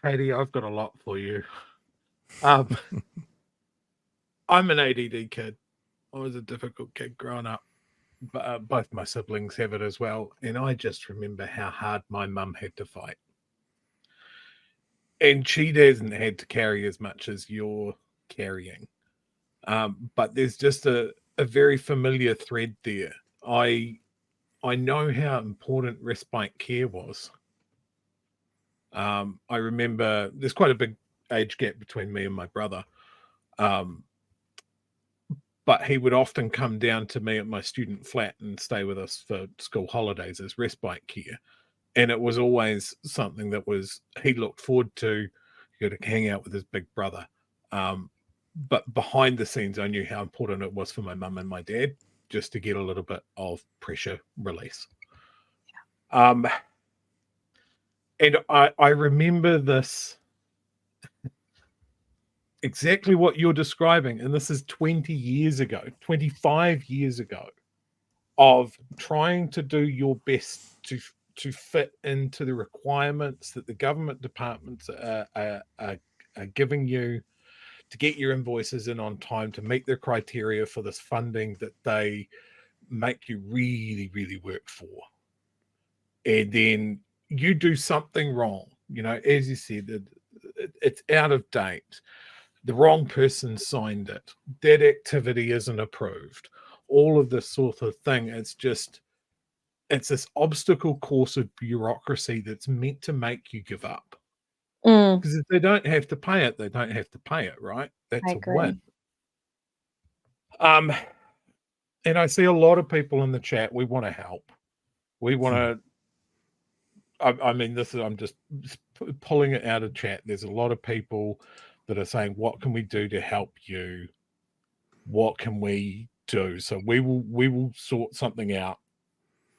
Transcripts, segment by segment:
Katie, I've got a lot for you. Um, I'm an ADD kid. I was a difficult kid growing up, but both my siblings have it as well. And I just remember how hard my mum had to fight. And she hasn't had to carry as much as you're carrying. But there's just a very familiar thread there. I I know how important respite care was. I remember there's quite a big age gap between me and my brother. Um, but he would often come down to me at my student flat and stay with us for school holidays as respite care. And it was always something that was he looked forward to. He got to hang out with his big brother. Um, but behind the scenes, I knew how important it was for my mum and my dad just to get a little bit of pressure release. Um, and I remember this exactly what you're describing. And this is 20 years ago, 25 years ago, of trying to do your best to fit into the requirements that the government departments are giving you to get your invoices in on time to meet the criteria for this funding that they make you really, really work for. And then you do something wrong, as you said, it's out of date. The wrong person signed it. That activity isn't approved. All of this sort of thing. It's this obstacle course of bureaucracy that's meant to make you give up. Mm, Because if they don't have to pay it, they don't have to pay it, right? I That's a agree. win. Um, and I see a lot of people in the chat. We want to help. We want to. I mean, I'm just pulling it out of chat. There's a lot of people that are saying, "What can we do to help you? What can we do?" So we will sort something out.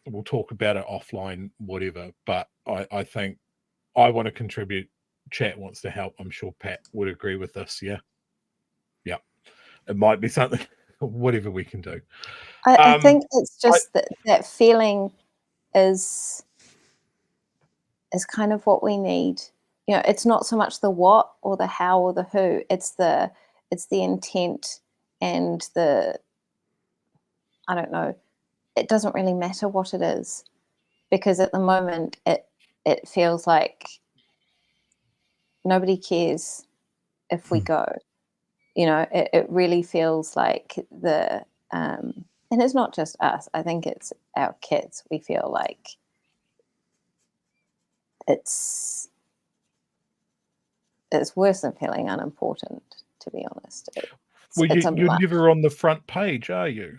We'll talk about it offline, whatever. But I think I want to contribute. Chat wants to help. I'm sure Pat would agree with this. Yeah. Yeah. It might be something, whatever we can do. I Um, think it's I, just that feeling is kind of what we need. It's not so much the what or the how or the who. It's the intent and I don't know. It doesn't really matter what it is, because at the moment it feels like nobody cares if we go. It really feels like and it's not just us. I think it's our kids. We feel like it's worse than feeling unimportant, to be honest. well, It's a you're much. never on the front page, are you?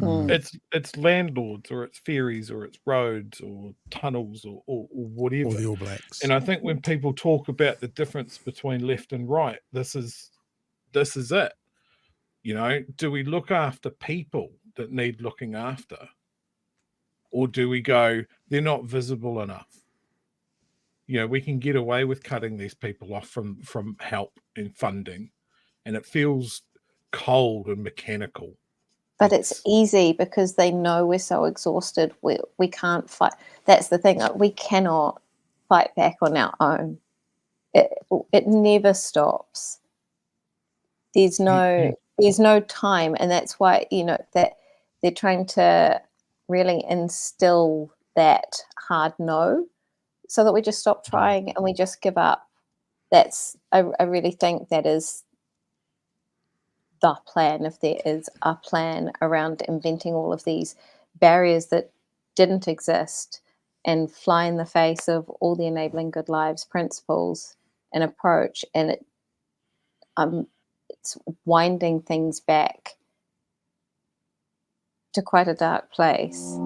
Mm, It's landlords, or it's ferries, or it's roads, or tunnels, or Or whatever. the All Blacks. And I think when people talk about the difference between left and right, this is it. Do we look after people that need looking after, or do we go, they're not visible enough? We can get away with cutting these people off from help and funding, and it feels cold and mechanical. but it's easy because they know we're so exhausted. We can't fight. That's the thing. We cannot fight back on our own. It never stops. There's Mm-hmm. no time, and that's why that they're trying to really instill that hard no, so that we just stop trying and we just give up. I really think that is the plan. If there is a plan around inventing all of these barriers that didn't exist and fly in the face of all the enabling good lives principles and approach, and it's winding things back to quite a dark place.